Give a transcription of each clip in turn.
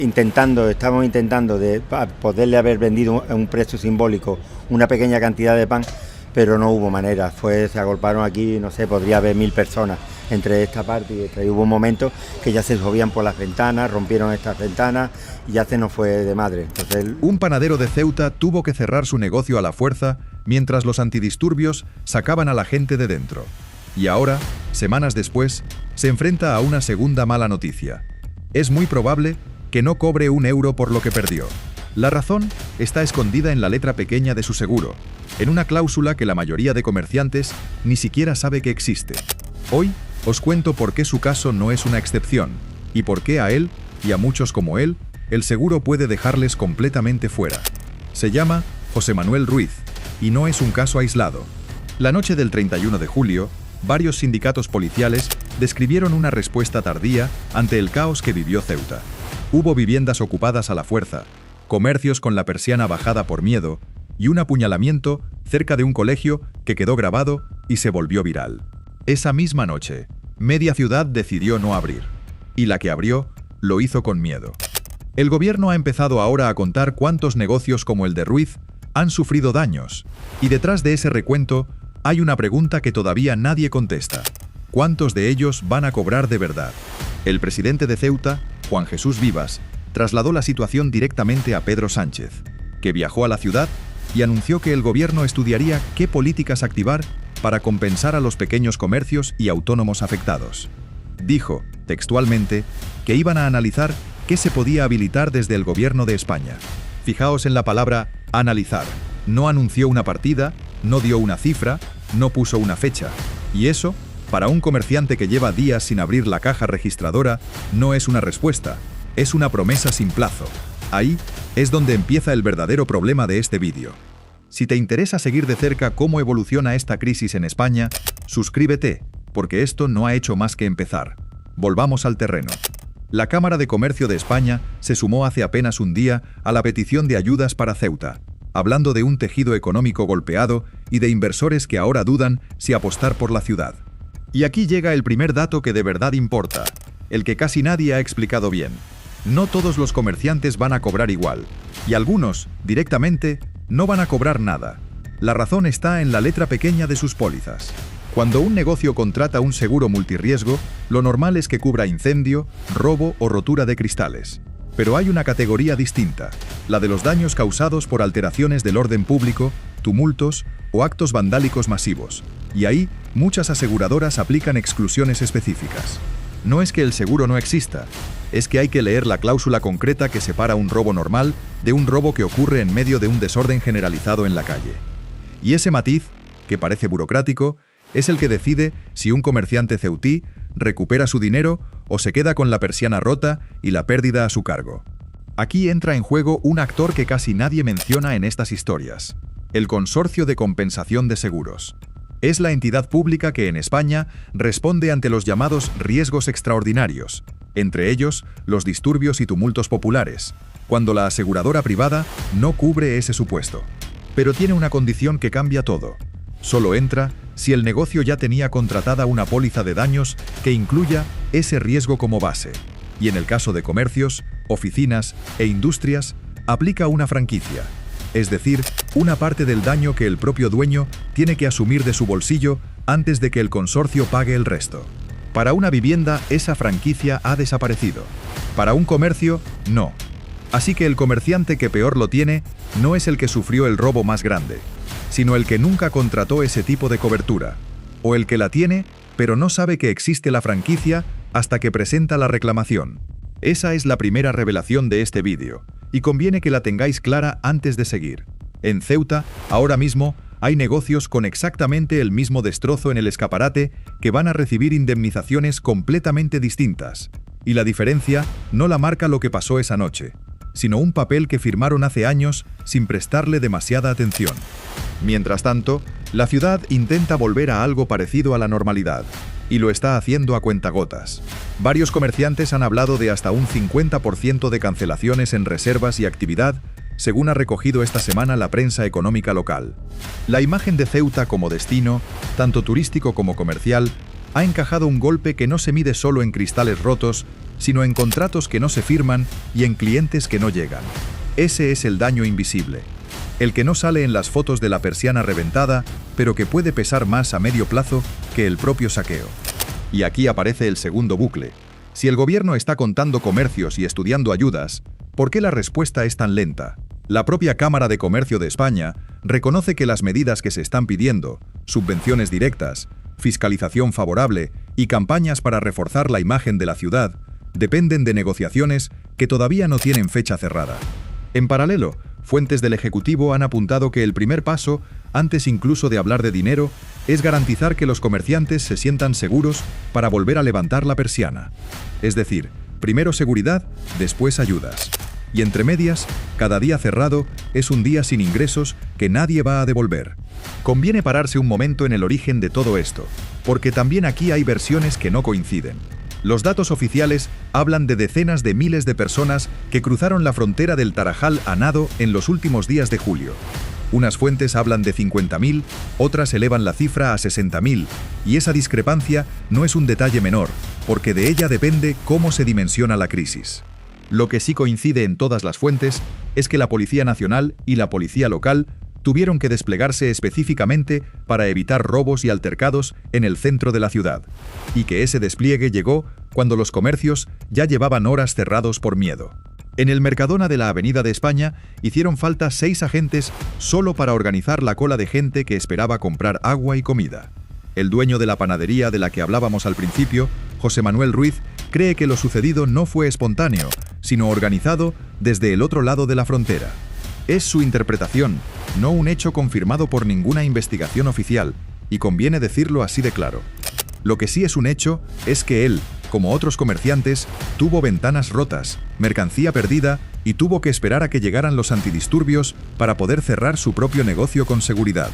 Estamos intentando poderle haber vendido a un precio simbólico una pequeña cantidad de pan, pero no hubo manera. Se agolparon aquí, no sé, podría haber 1000 personas entre esta parte y esta. Y hubo un momento que ya se subían por las ventanas, rompieron estas ventanas y ya se nos fue de madre. Un panadero de Ceuta tuvo que cerrar su negocio a la fuerza mientras los antidisturbios sacaban a la gente de dentro. Y ahora, semanas después, se enfrenta a una segunda mala noticia. Es muy probable que no cobre un euro por lo que perdió. La razón está escondida en la letra pequeña de su seguro, en una cláusula que la mayoría de comerciantes ni siquiera sabe que existe. Hoy os cuento por qué su caso no es una excepción, y por qué a él, y a muchos como él, el seguro puede dejarles completamente fuera. Se llama José Manuel Ruiz, y no es un caso aislado. La noche del 31 de julio, varios sindicatos policiales describieron una respuesta tardía ante el caos que vivió Ceuta. Hubo viviendas ocupadas a la fuerza, comercios con la persiana bajada por miedo y un apuñalamiento cerca de un colegio que quedó grabado y se volvió viral. Esa misma noche, media ciudad decidió no abrir, y la que abrió lo hizo con miedo. El gobierno ha empezado ahora a contar cuántos negocios como el de Ruiz han sufrido daños, y detrás de ese recuento hay una pregunta que todavía nadie contesta. ¿Cuántos de ellos van a cobrar de verdad? El presidente de Ceuta, Juan Jesús Vivas, trasladó la situación directamente a Pedro Sánchez, que viajó a la ciudad y anunció que el gobierno estudiaría qué políticas activar para compensar a los pequeños comercios y autónomos afectados. Dijo, textualmente, que iban a analizar qué se podía habilitar desde el gobierno de España. Fijaos en la palabra analizar. No anunció una partida, no dio una cifra, no puso una fecha. Y eso, para un comerciante que lleva días sin abrir la caja registradora, no es una respuesta, es una promesa sin plazo. Ahí es donde empieza el verdadero problema de este vídeo. Si te interesa seguir de cerca cómo evoluciona esta crisis en España, suscríbete, porque esto no ha hecho más que empezar. Volvamos al terreno. La Cámara de Comercio de España se sumó hace apenas un día a la petición de ayudas para Ceuta, hablando de un tejido económico golpeado y de inversores que ahora dudan si apostar por la ciudad. Y aquí llega el primer dato que de verdad importa, el que casi nadie ha explicado bien. No todos los comerciantes van a cobrar igual, y algunos, directamente, no van a cobrar nada. La razón está en la letra pequeña de sus pólizas. Cuando un negocio contrata un seguro multirriesgo, lo normal es que cubra incendio, robo o rotura de cristales. Pero hay una categoría distinta, la de los daños causados por alteraciones del orden público, tumultos o actos vandálicos masivos. Y ahí, muchas aseguradoras aplican exclusiones específicas. No es que el seguro no exista, es que hay que leer la cláusula concreta que separa un robo normal de un robo que ocurre en medio de un desorden generalizado en la calle. Y ese matiz, que parece burocrático, es el que decide si un comerciante ceutí recupera su dinero o se queda con la persiana rota y la pérdida a su cargo. Aquí entra en juego un actor que casi nadie menciona en estas historias: el Consorcio de Compensación de Seguros. Es la entidad pública que en España responde ante los llamados riesgos extraordinarios, entre ellos los disturbios y tumultos populares, cuando la aseguradora privada no cubre ese supuesto. Pero tiene una condición que cambia todo. Solo entra si el negocio ya tenía contratada una póliza de daños que incluya ese riesgo como base. Y en el caso de comercios, oficinas e industrias, aplica una franquicia, es decir, una parte del daño que el propio dueño tiene que asumir de su bolsillo antes de que el consorcio pague el resto. Para una vivienda, esa franquicia ha desaparecido. Para un comercio, no. Así que el comerciante que peor lo tiene no es el que sufrió el robo más grande, sino el que nunca contrató ese tipo de cobertura, o el que la tiene, pero no sabe que existe la franquicia hasta que presenta la reclamación. Esa es la primera revelación de este vídeo, y conviene que la tengáis clara antes de seguir. En Ceuta, ahora mismo, hay negocios con exactamente el mismo destrozo en el escaparate que van a recibir indemnizaciones completamente distintas. Y la diferencia no la marca lo que pasó esa noche, sino un papel que firmaron hace años sin prestarle demasiada atención. Mientras tanto, la ciudad intenta volver a algo parecido a la normalidad, y lo está haciendo a cuentagotas. Varios comerciantes han hablado de hasta un 50% de cancelaciones en reservas y actividad, según ha recogido esta semana la prensa económica local. La imagen de Ceuta como destino, tanto turístico como comercial, ha encajado un golpe que no se mide solo en cristales rotos, sino en contratos que no se firman y en clientes que no llegan. Ese es el daño invisible. El que no sale en las fotos de la persiana reventada, pero que puede pesar más a medio plazo que el propio saqueo. Y aquí aparece el segundo bucle. Si el gobierno está contando comercios y estudiando ayudas, ¿por qué la respuesta es tan lenta? La propia Cámara de Comercio de España reconoce que las medidas que se están pidiendo, subvenciones directas, fiscalización favorable y campañas para reforzar la imagen de la ciudad, dependen de negociaciones que todavía no tienen fecha cerrada. En paralelo, fuentes del Ejecutivo han apuntado que el primer paso, antes incluso de hablar de dinero, es garantizar que los comerciantes se sientan seguros para volver a levantar la persiana. Es decir, primero seguridad, después ayudas. Y entre medias, cada día cerrado es un día sin ingresos que nadie va a devolver. Conviene pararse un momento en el origen de todo esto, porque también aquí hay versiones que no coinciden. Los datos oficiales hablan de decenas de miles de personas que cruzaron la frontera del Tarajal a nado en los últimos días de julio. Unas fuentes hablan de 50.000, otras elevan la cifra a 60.000, y esa discrepancia no es un detalle menor, porque de ella depende cómo se dimensiona la crisis. Lo que sí coincide en todas las fuentes es que la Policía Nacional y la Policía Local tuvieron que desplegarse específicamente para evitar robos y altercados en el centro de la ciudad, y que ese despliegue llegó cuando los comercios ya llevaban horas cerrados por miedo. En el Mercadona de la Avenida de España hicieron falta 6 agentes solo para organizar la cola de gente que esperaba comprar agua y comida. El dueño de la panadería de la que hablábamos al principio, José Manuel Ruiz, cree que lo sucedido no fue espontáneo, sino organizado desde el otro lado de la frontera. Es su interpretación, no un hecho confirmado por ninguna investigación oficial, y conviene decirlo así de claro. Lo que sí es un hecho es que él, como otros comerciantes, tuvo ventanas rotas, mercancía perdida y tuvo que esperar a que llegaran los antidisturbios para poder cerrar su propio negocio con seguridad.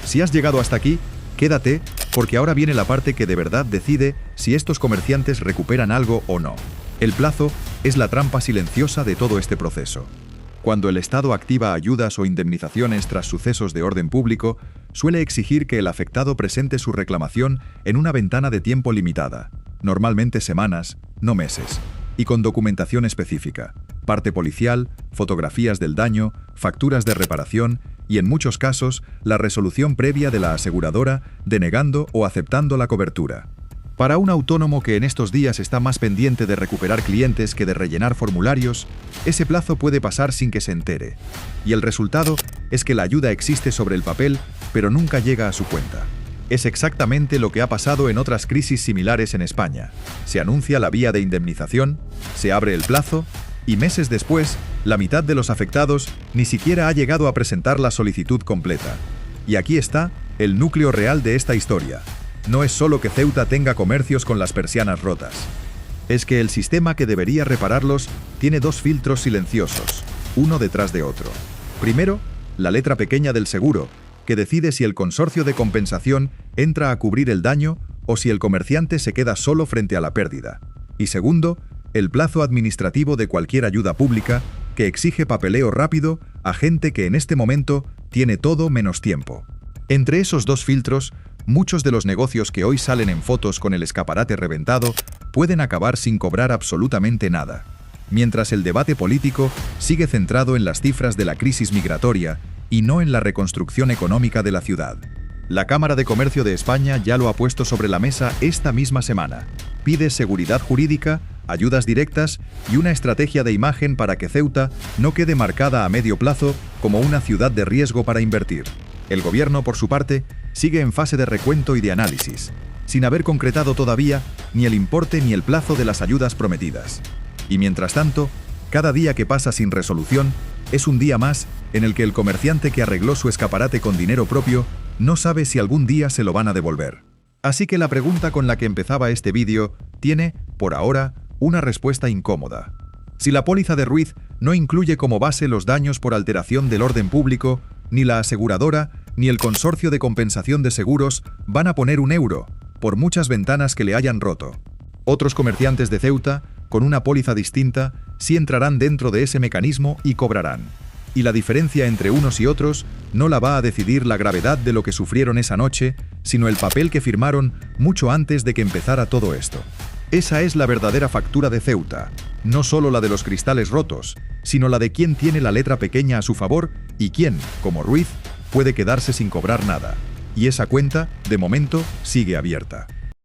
Si has llegado hasta aquí, quédate, porque ahora viene la parte que de verdad decide si estos comerciantes recuperan algo o no. El plazo es la trampa silenciosa de todo este proceso. Cuando el Estado activa ayudas o indemnizaciones tras sucesos de orden público, suele exigir que el afectado presente su reclamación en una ventana de tiempo limitada, normalmente semanas, no meses, y con documentación específica, parte policial, fotografías del daño, facturas de reparación y, en muchos casos, la resolución previa de la aseguradora denegando o aceptando la cobertura. Para un autónomo que en estos días está más pendiente de recuperar clientes que de rellenar formularios, ese plazo puede pasar sin que se entere. Y el resultado es que la ayuda existe sobre el papel, pero nunca llega a su cuenta. Es exactamente lo que ha pasado en otras crisis similares en España. Se anuncia la vía de indemnización, se abre el plazo, y meses después, la mitad de los afectados ni siquiera ha llegado a presentar la solicitud completa. Y aquí está el núcleo real de esta historia. No es solo que Ceuta tenga comercios con las persianas rotas. Es que el sistema que debería repararlos tiene 2 filtros silenciosos, uno detrás de otro. Primero, la letra pequeña del seguro, que decide si el consorcio de compensación entra a cubrir el daño o si el comerciante se queda solo frente a la pérdida. Y segundo, el plazo administrativo de cualquier ayuda pública, que exige papeleo rápido a gente que en este momento tiene todo menos tiempo. Entre esos 2 filtros, muchos de los negocios que hoy salen en fotos con el escaparate reventado pueden acabar sin cobrar absolutamente nada, mientras el debate político sigue centrado en las cifras de la crisis migratoria y no en la reconstrucción económica de la ciudad. La Cámara de Comercio de España ya lo ha puesto sobre la mesa esta misma semana. Pide seguridad jurídica, ayudas directas y una estrategia de imagen para que Ceuta no quede marcada a medio plazo como una ciudad de riesgo para invertir. El gobierno, por su parte, sigue en fase de recuento y de análisis, sin haber concretado todavía ni el importe ni el plazo de las ayudas prometidas. Y mientras tanto, cada día que pasa sin resolución es un día más en el que el comerciante que arregló su escaparate con dinero propio no sabe si algún día se lo van a devolver. Así que la pregunta con la que empezaba este vídeo tiene, por ahora, una respuesta incómoda. Si la póliza de Ruiz no incluye como base los daños por alteración del orden público, ni la aseguradora ni el consorcio de compensación de seguros van a poner €1 por muchas ventanas que le hayan roto. Otros comerciantes de Ceuta, con una póliza distinta, sí entrarán dentro de ese mecanismo y cobrarán. Y la diferencia entre unos y otros no la va a decidir la gravedad de lo que sufrieron esa noche, sino el papel que firmaron mucho antes de que empezara todo esto. Esa es la verdadera factura de Ceuta, no solo la de los cristales rotos, sino la de quién tiene la letra pequeña a su favor y quién, como Ruiz, puede quedarse sin cobrar nada. Y esa cuenta, de momento, sigue abierta.